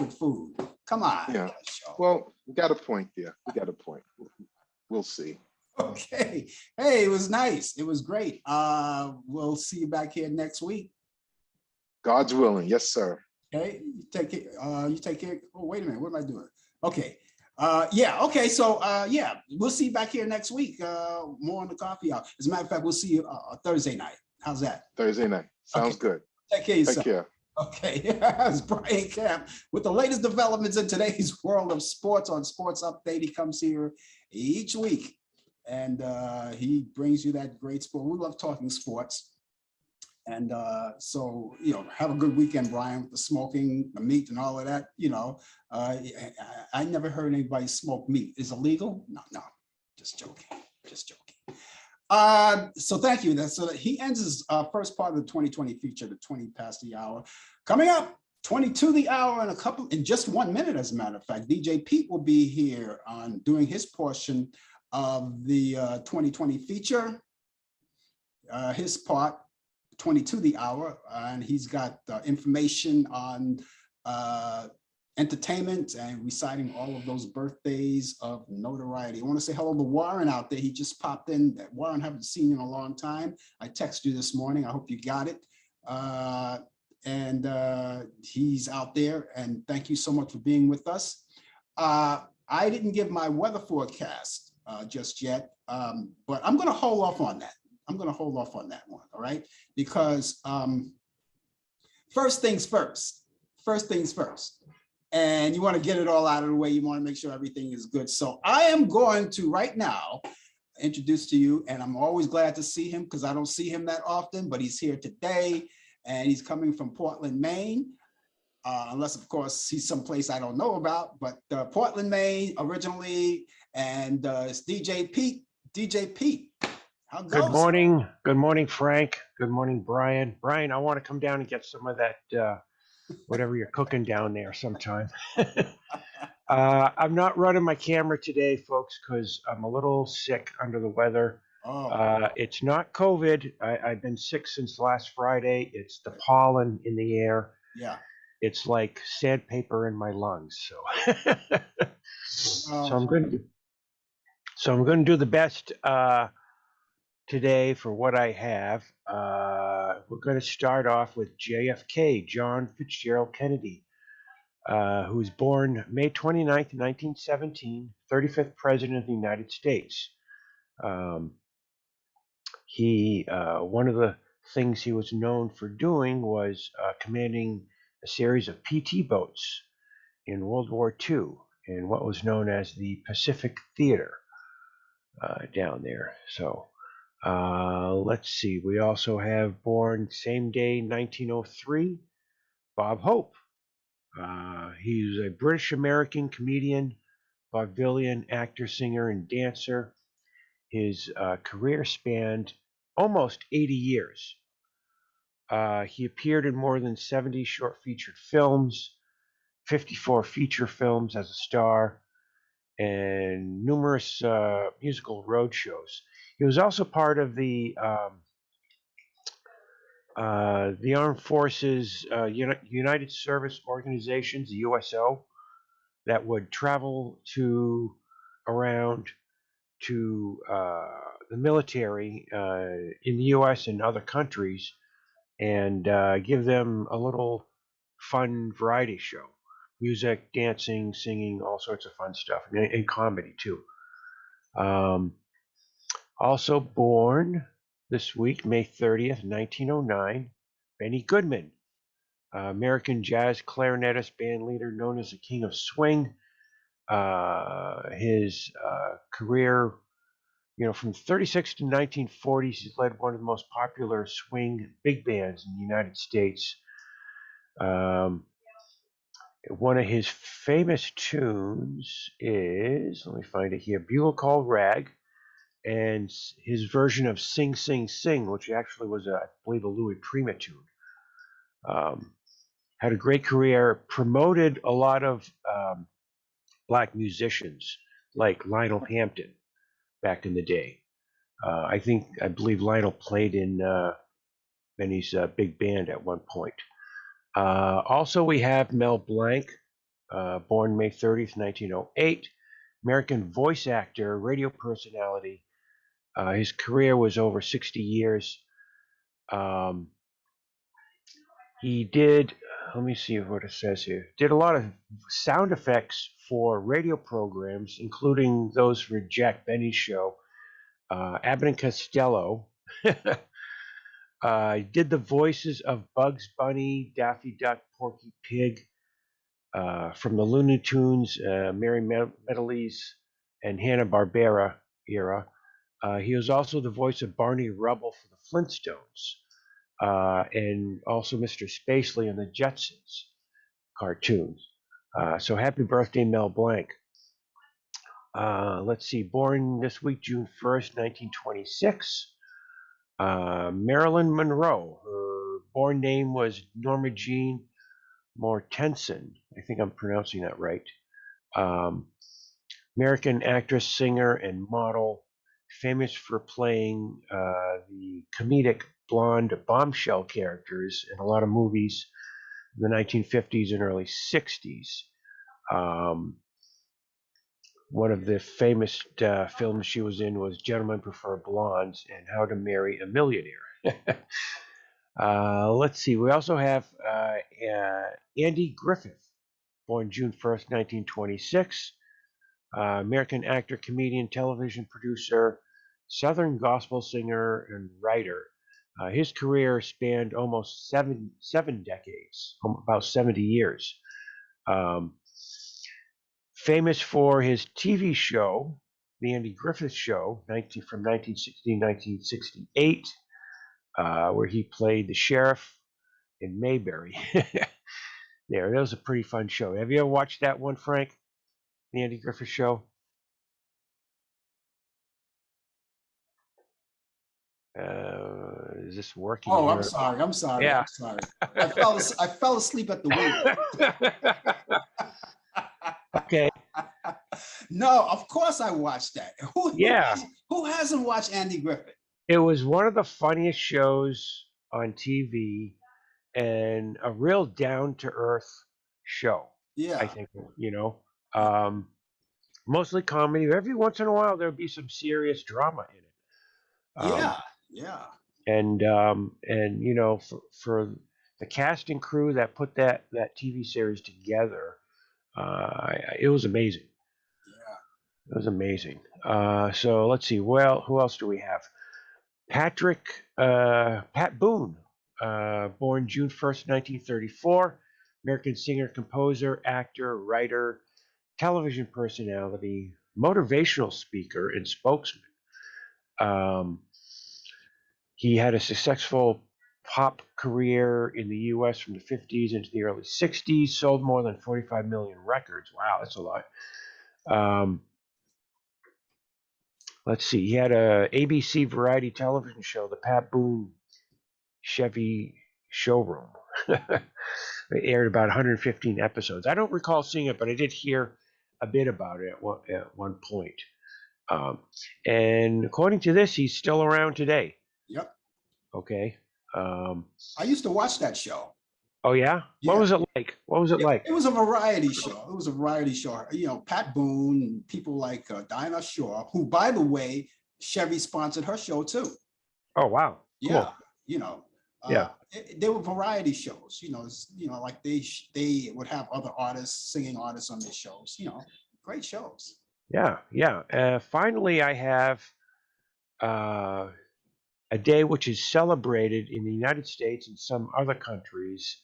with food? Come on. Yeah. Well, we got a point there. We got a point. We'll see. Okay. Hey, it was nice. It was great. We'll see you back here next week. God's willing. Yes, sir. Okay. You take care. Oh, wait a minute. What am I doing? Okay. Yeah. Okay. So yeah, we'll see you back here next week. More on the coffee hour. As a matter of fact, we'll see you Thursday night. How's that? Thursday night. Sounds good. Take care of yourself. Take care. Okay. It's Brian Camp with the latest developments in today's world of sports on Sports Update. He comes here each week and he brings you that great sport. We love talking sports. And so, you know, have a good weekend, Brian, with the smoking, the meat and all of that. You know, I never heard anybody smoke meat. Is it illegal? No, just joking. So thank you. So he ends his first part of the 2020 feature, the 20 past the hour. Coming up, 22 the hour in just 1 minute, as a matter of fact. DJ Pete will be here on doing his portion of the 2020 feature, his part, 22 the hour, and he's got information on entertainment and reciting all of those birthdays of notoriety. I want to say hello to Warren out there. He just popped in. Warren, haven't seen you in a long time. I texted you this morning. I hope you got it. And he's out there, and thank you so much for being with us. I didn't give my weather forecast just yet, but I'm going to hold off on that. I'm going to hold off on that one, all right? Because first things first. And you want to get it all out of the way. You want to make sure everything is good. So I am going to right now introduce to you, and I'm always glad to see him because I don't see him that often, but he's here today and he's coming from Portland, Maine. Unless, of course, he's someplace I don't know about, but Portland, Maine originally, and it's DJ Pete. DJ Pete. Good morning. Good morning, Frank. Good morning, Brian. Brian, I want to come down and get some of that, whatever you're cooking down there sometime. I'm not running my camera today, folks, because I'm a little sick under the weather. It's not COVID. I've been sick since last Friday. It's the pollen in the air. Yeah. it's like sandpaper in my lungs. So I'm going to do the best today for what I have. We're going to start off with JFK, John Fitzgerald Kennedy, who was born May 29th, 1917, 35th President of the United States. One of the things he was known for doing was commanding a series of PT boats in World War II in what was known as the Pacific Theater down there. So let's see. We also have born same day, 1903, Bob Hope. He's a British-American comedian, vaudevillian, actor, singer, and dancer. His career spanned almost 80 years. He appeared in more than 70 short featured films, 54 feature films as a star, and numerous musical road shows. He was also part of the Armed Forces United Service Organizations, the USO, that would travel around to the military in the U.S. and other countries and give them a little fun variety show. Music, dancing, singing, all sorts of fun stuff, and comedy too. Also born this week, May 30th, 1909, Benny Goodman, American jazz clarinetist, band leader, known as the King of Swing. His career, from 36 to 1940s, he's led one of the most popular swing big bands in the United States. One of his famous tunes is, let me find it here, Bugle Call Rag, and his version of Sing, Sing, Sing, which actually was, I believe, a Louis Prima tune. Had a great career, promoted a lot of black musicians like Lionel Hampton back in the day. I believe Lionel played in Benny's big band at one point. Also, we have Mel Blanc, born May 30th, 1908, American voice actor, radio personality. His career was over 60 years. He did, let me see what it says here, did a lot of sound effects for radio programs, including those for Jack Benny's show, Abbott and Costello. Did the voices of Bugs Bunny, Daffy Duck, Porky Pig, from the Looney Tunes, Merry Medleys, and Hanna-Barbera era. He was also the voice of Barney Rubble for the Flintstones, and also Mr. Spacely in the Jetsons cartoons. So happy birthday, Mel Blanc. Let's see, born this week, June 1st, 1926. Marilyn Monroe. Her born name was Norma Jean Mortensen. I think I'm pronouncing that right. American actress, singer, and model, famous for playing the comedic blonde bombshell characters in a lot of movies in the 1950s and early 60s. One of the famous films she was in was Gentlemen Prefer Blondes and How to Marry a Millionaire. Let's see. We also have Andy Griffith, born June 1st, 1926. American actor, comedian, television producer, Southern gospel singer, and writer. His career spanned almost seven decades, about 70 years. Famous for his TV show, The Andy Griffith Show, from 1960 to 1968, where he played the sheriff in Mayberry. That was a pretty fun show. Have you ever watched that one, Frank? The Andy Griffith Show? Is this working? Oh, here? I'm sorry. Yeah. I'm sorry. I fell asleep at the wheel. Okay. No, of course I watched that. Who hasn't watched Andy Griffith? It was one of the funniest shows on TV. and a real down to earth show. I Yeah. think, mostly comedy. Every once in a while there'll be some serious drama in it. Yeah. Yeah. And for the cast and crew that put that TV series together, it was amazing. Yeah. It was amazing. So let's see. Well, who else do we have? Pat Boone, born June 1st, 1934, American singer, composer, actor, writer, television personality, motivational speaker, and spokesman. Um, he had a successful pop career in the U.S. from the 50s into the early 60s, sold more than 45 million records. Wow, that's a lot. Um, let's see. He had a ABC variety television show, the Pat Boone Chevy Showroom. It aired about 115 episodes. I don't recall seeing it, but I did hear a bit about it at one point. And according to this, he's still around today. Yep. Okay. I used to watch that show. Oh yeah? Yeah. What was it like? What was it like? It was a variety show. It was a variety show. You know, Pat Boone and people like Dinah Shore, who, by the way, Chevy sponsored her show too. Oh wow. Yeah. Cool. You know. Yeah. They were variety shows. You know, like they would have other artists, singing artists on their shows. You know, great shows. Yeah. Yeah. Finally, I have a day which is celebrated in the United States and some other countries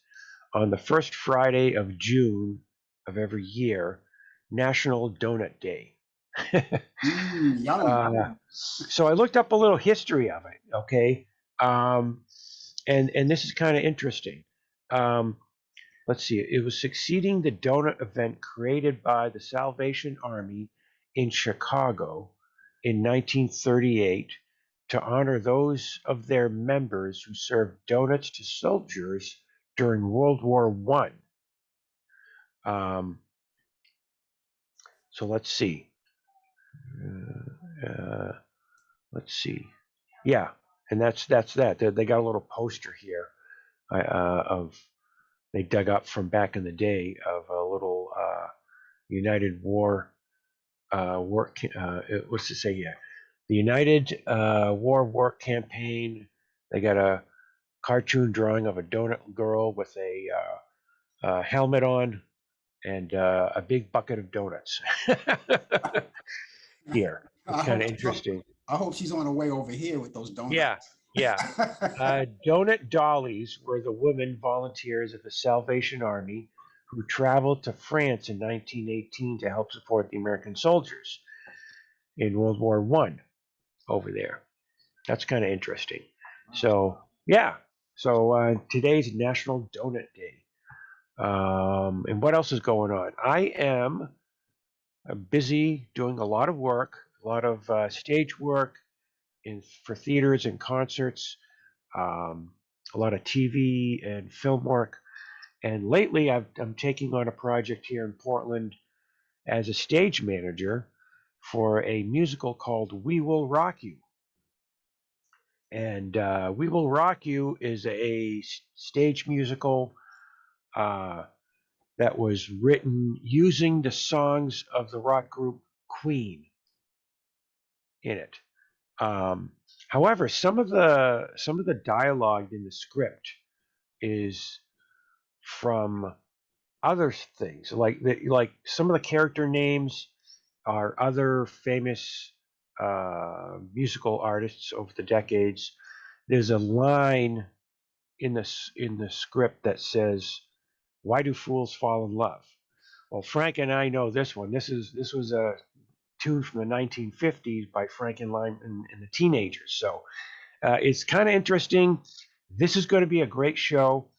on the first Friday of June of every year, National Donut Day. Yum. So I looked up a little history of it, okay? And this is kind of interesting. Let's see. It was succeeding the donut event created by the Salvation Army in Chicago in 1938 to honor those of their members who served donuts to soldiers during World War I. So let's see. Let's see. Yeah, and that's that. They got a little poster here of they dug up from back in the day of a little United War work. What's to say? Yeah, the United War work campaign. They got a cartoon drawing of a donut girl with a helmet on and a big bucket of donuts. Here, it's kind of interesting. I hope she's on her way over here with those donuts. Yeah, yeah. Donut dollies were the women volunteers of the Salvation Army who traveled to France in 1918 to help support the American soldiers in World War I over there. That's kind of interesting. So, yeah. So today's National Donut Day. And what else is going on? I am busy doing a lot of work, a lot of stage work for theaters and concerts, a lot of TV and film work. And lately, I'm taking on a project here in Portland as a stage manager for a musical called We Will Rock You. And We Will Rock You is a stage musical that was written using the songs of the rock group Queen in it. However, some of the dialogue in the script is from other things, like some of the character names are other famous musical artists over the decades. There's a line in the script that says, "Why do fools fall in love?" Well, Frank and I know this one. This was a tune from the 1950s by Frank and Lime and the Teenagers. So it's kind of interesting. This is going to be a great show.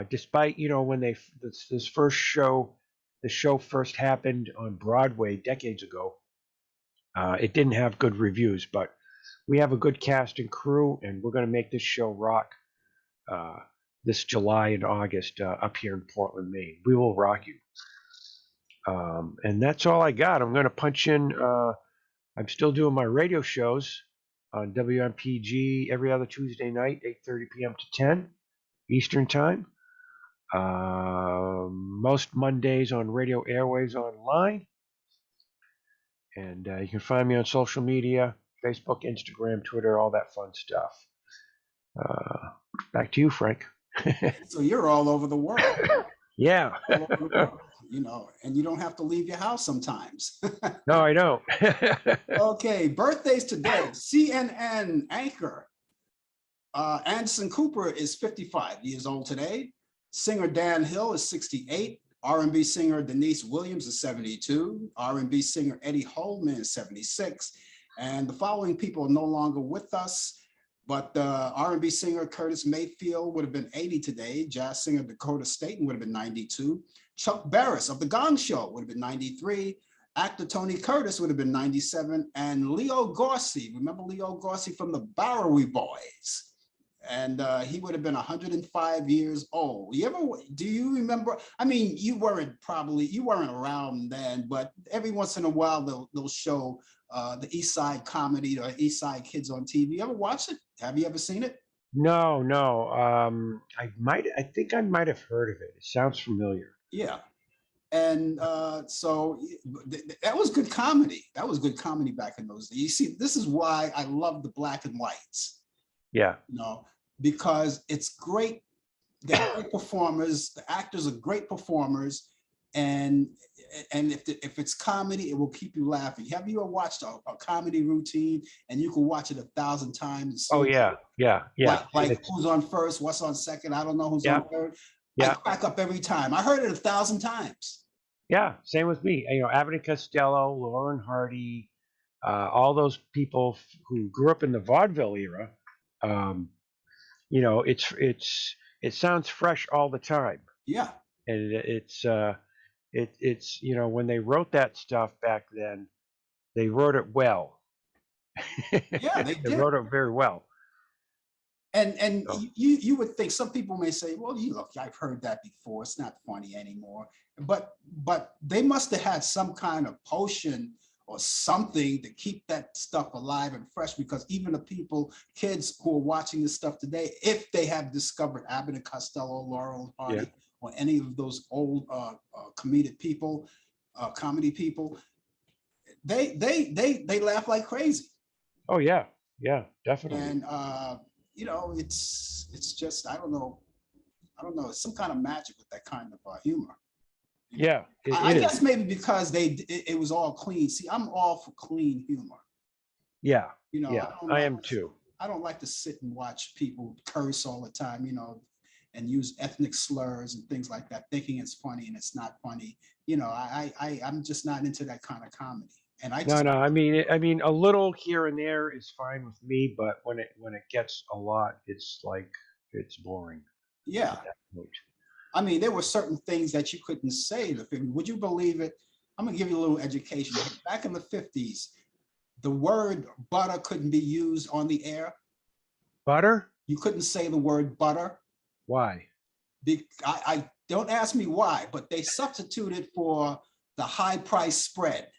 Despite when this first show, the show first happened on Broadway decades ago, it didn't have good reviews. But we have a good cast and crew, and we're going to make this show rock this July and August up here in Portland, Maine. We will rock you. And that's all I got. I'm going to punch in. I'm still doing my radio shows on WMPG every other Tuesday night, 8:30 p.m. to 10. Eastern Time. Most Mondays on radio airwaves online. And you can find me on social media, Facebook, Instagram, Twitter, all that fun stuff. Back to you, Frank. So you're all over the world. Yeah. All over the world, and you don't have to leave your house sometimes. No, I don't. Okay, birthdays today. CNN anchor Anderson Cooper is 55 years old today. Singer Dan Hill is 68. R&B singer Denise Williams is 72. R&B singer Eddie Holman is 76. And the following people are no longer with us, but R&B singer Curtis Mayfield would have been 80 today. Jazz singer Dakota Staten would have been 92. Chuck Barris of The Gong Show would have been 93. Actor Tony Curtis would have been 97. And Leo Gorcey, remember Leo Gorcey from the Bowery Boys? And he would have been 105 years old. Do you remember? I mean, you weren't around then, but every once in a while they'll show the East Side Comedy or East Side Kids on TV. You ever watch it? Have you ever seen it? No. I think I might have heard of it. It sounds familiar. Yeah. And so that was good comedy. That was good comedy back in those days. You see, this is why I love the black and whites. Yeah. Because it's great. They're great performers. The actors are great performers, and if it's comedy, it will keep you laughing. Have you ever watched a comedy routine and you can watch it 1,000 times? Oh yeah. Like who's on first? What's on second? I don't know who's on third. Yeah. I crack up every time. I heard it 1,000 times. Yeah, same with me. Abbott and Costello, Lauren Hardy, all those people who grew up in the vaudeville era. It sounds fresh all the time. Yeah. And it's when they wrote that stuff back then, they wrote it well. Yeah, they did. wrote it very well. And you would think, some people may say, well, look, I've heard that before. It's not funny anymore. But they must have had some kind of potion or something to keep that stuff alive and fresh, because even the kids who are watching this stuff today, if they have discovered Abbott and Costello, Laurel Hardy, or any of those old comedy people, they laugh like crazy. Oh yeah, definitely. And it's just, I don't know, it's some kind of magic with that kind of humor. Yeah, I guess maybe because it was all clean. See, I'm all for clean humor. Yeah, I am too. I don't like to sit and watch people curse all the time, and use ethnic slurs and things like that, thinking it's funny and it's not funny. I'm just not into that kind of comedy. And I mean, a little here and there is fine with me, but when it gets a lot, it's boring. Yeah. I mean, there were certain things that you couldn't say. Would you believe it? I'm gonna give you a little education. Back in the 50s, the word butter couldn't be used on the air. Butter? You couldn't say the word butter. Why? I don't ask me why, but they substituted for the high price spread.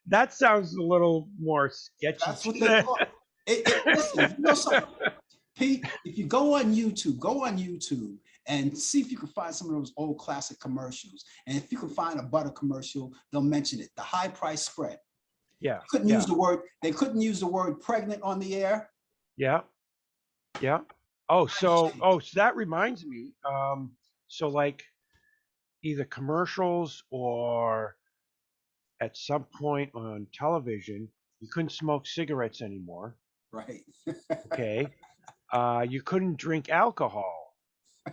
That sounds a little more sketchy. That's what they call it. Listen, something, Pete, if you go on YouTube and see if you can find some of those old classic commercials. And if you can find a butter commercial, they'll mention it, the high price spread. Yeah. They couldn't use the word pregnant on the air. Yeah. So that reminds me. So like either commercials or at some point on television, you couldn't smoke cigarettes anymore. Right. Okay. You couldn't drink alcohol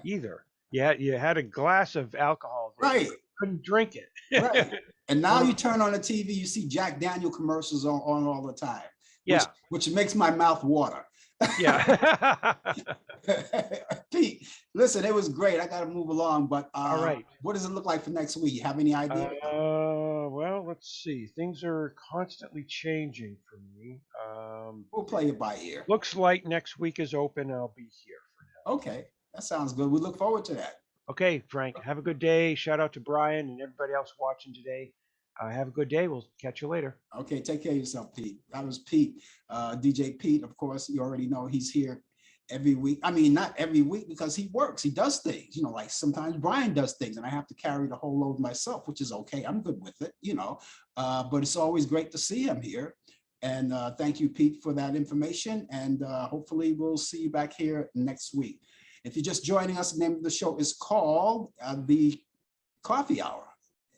either. Yeah, you had a glass of alcohol. Right. Couldn't drink it. Right. And now you turn on the TV, you see Jack Daniel commercials on all the time. Yeah. Which makes my mouth water. Yeah. Pete, listen, it was great. I got to move along, but all right. What does it look like for next week? You have any idea? Well, let's see. Things are constantly changing for me. We'll play it by ear. Looks like next week is open. I'll be here for now. Okay, that sounds good. We look forward to that. Okay, Frank, have a good day. Shout out to Brian and everybody else watching today. Have a good day. We'll catch you later. Okay, take care of yourself, Pete. That was Pete, DJ Pete. Of course, you already know he's here every week. I mean, not every week because he works, he does things, you know, like sometimes Brian does things and I have to carry the whole load myself, which is okay. I'm good with it, you know, but it's always great to see him here. And thank you, Pete, for that information. And hopefully we'll see you back here next week. If you're just joining us, the name of the show is called The Coffee Hour.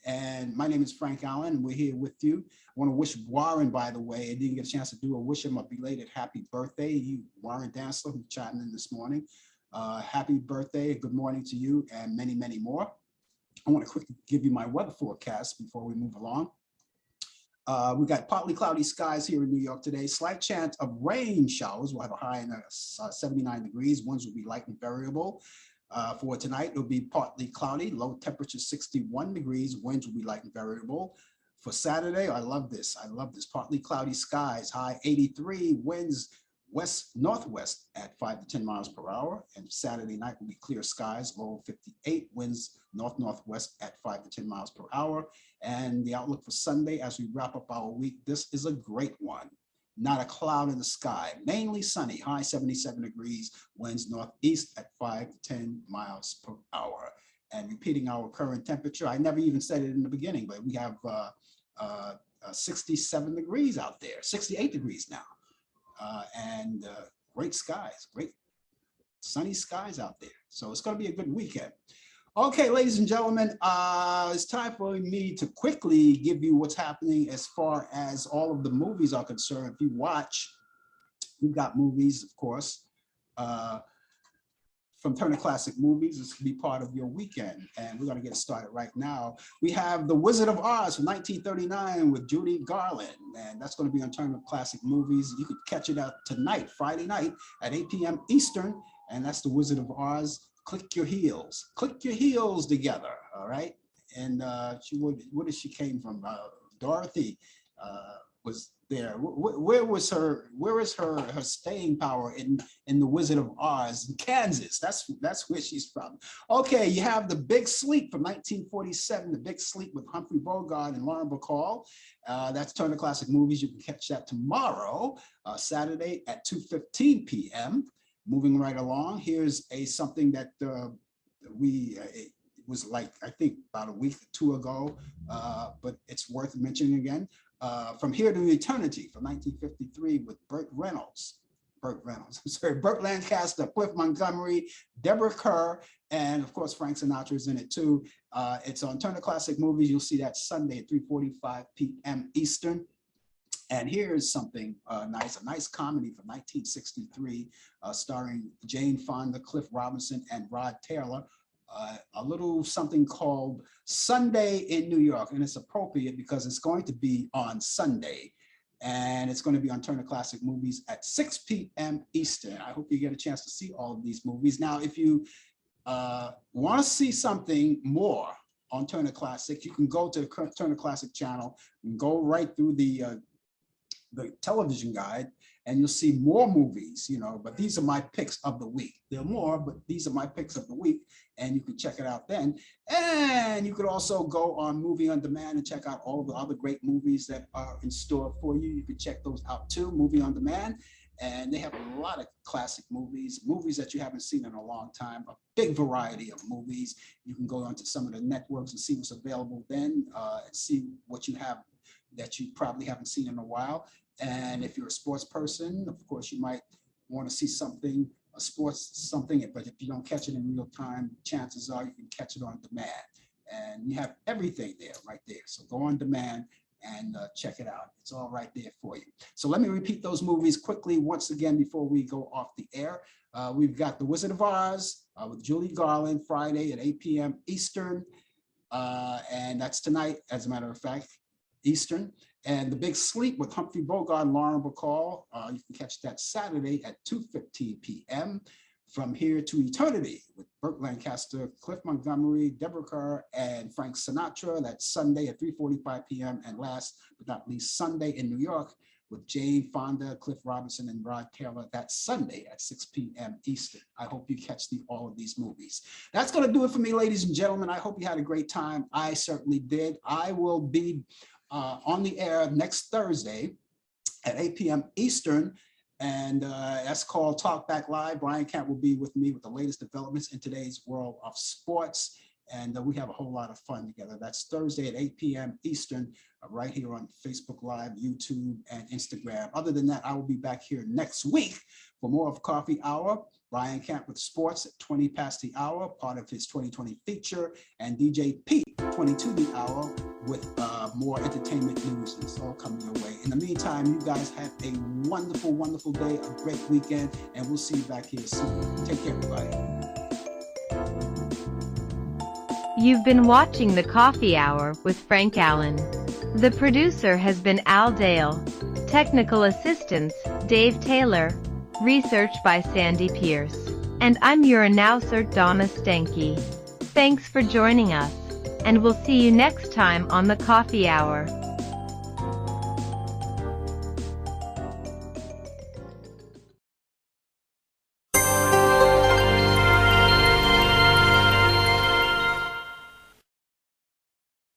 And my name is Frank Allen. We're here with you. I want to wish Warren, by the way, I didn't get a chance to do a wish him a belated happy birthday. Warren Dantzler, who's chatting in this morning. Happy birthday, good morning to you, and many, many more. I want to quickly give you my weather forecast before we move along. We got partly cloudy skies here in New York today. Slight chance of rain showers. We'll have a high in 79 degrees. Winds will be light and variable. For tonight, it'll be partly cloudy, low temperature 61 degrees, winds will be light and variable. For Saturday, I love this, partly cloudy skies, high 83, winds west-northwest at 5 to 10 miles per hour. And Saturday night will be clear skies, low 58, winds north-northwest at 5 to 10 miles per hour. And the outlook for Sunday, as we wrap up our week, this is a great one. Not a cloud in the sky, mainly sunny, high 77 degrees, winds northeast at 5 to 10 miles per hour. And repeating our current temperature, I never even said it in the beginning, but we have 67 degrees out there, 68 degrees now. And great skies, great sunny skies out there. So it's going to be a good weekend. Okay, ladies and gentlemen, it's time for me to quickly give you what's happening as far as all of the movies are concerned. If you watch, we've got movies, of course, from Turner Classic Movies. This can be part of your weekend, and we're going to get started right now. We have The Wizard of Oz from 1939 with Judy Garland, and that's going to be on Turner Classic Movies. You could catch it out tonight, Friday night at 8 p.m. Eastern, and that's The Wizard of Oz. Click your heels together, all right? And where did she came from? Dorothy was there. Where is her staying power in The Wizard of Oz? In Kansas. That's where she's from. Okay, you have The Big Sleep from 1947, The Big Sleep with Humphrey Bogart and Lauren Bacall. That's Turner Classic Movies. You can catch that tomorrow, Saturday at 2:15 p.m. Moving right along, here's something that it was like, I think about a week or two ago, but it's worth mentioning again. From Here to Eternity from 1953 with Burt Lancaster, Cliff Montgomery, Deborah Kerr, and of course Frank Sinatra is in it too. It's on Turner Classic Movies. You'll see that Sunday at 3:45 p.m. Eastern. And here's something nice, a nice comedy from 1963, starring Jane Fonda, Cliff Robinson, and Rod Taylor. A little something called Sunday in New York, and it's appropriate because it's going to be on Sunday, and it's going to be on Turner Classic Movies at 6 p.m. Eastern. I hope you get a chance to see all of these movies. Now, if you want to see something more on Turner Classic, you can go to the Turner Classic channel and go right through the television guide, and you'll see more movies, you know, but these are my picks of the week. There are more, but these are my picks of the week, and you can check it out then. And you could also go on Movie on Demand and check out all of the other great movies that are in store for you. You can check those out too, Movie on Demand. And they have a lot of classic movies that you haven't seen in a long time, a big variety of movies. You can go onto some of the networks and see what's available then, and see what you have that you probably haven't seen in a while. And if you're a sports person, of course, you might want to see something, but if you don't catch it in real time, chances are you can catch it on demand. And you have everything there, right there. So go on demand and check it out. It's all right there for you. So let me repeat those movies quickly once again before we go off the air. We've got The Wizard of Oz with Judy Garland, Friday at 8 p.m. Eastern. And that's tonight, as a matter of fact, Eastern. And The Big Sleep with Humphrey Bogart and Lauren Bacall. You can catch that Saturday at 2:15 p.m. From Here to Eternity with Burt Lancaster, Cliff Montgomery, Deborah Kerr, and Frank Sinatra. That's Sunday at 3:45 p.m. And last but not least, Sunday in New York with Jane Fonda, Cliff Robinson, and Rod Taylor. That's Sunday at 6 p.m. Eastern. I hope you catch all of these movies. That's going to do it for me, ladies and gentlemen. I hope you had a great time. I certainly did. I will be on the air next Thursday at 8 p.m. Eastern. And that's called Talk Back Live. Brian Camp will be with me with the latest developments in today's world of sports. And we have a whole lot of fun together. That's Thursday at 8 p.m. Eastern, right here on Facebook Live, YouTube, and Instagram. Other than that, I will be back here next week for more of Coffee Hour. Brian Camp with sports at 20 past the hour, part of his 2020 feature, and DJ Pete, 22 the hour, with more entertainment news. It's all coming your way. In the meantime, you guys have a wonderful, wonderful day, a great weekend, and we'll see you back here soon. Take care, everybody. You've been watching the Coffee Hour with Frank Allan. The producer has been Al Dale. Technical assistance, Dave Taylor. Research by Sandy Pierce. And I'm your announcer, Donna Stenke. Thanks for joining us, and we'll see you next time on the Coffee Hour.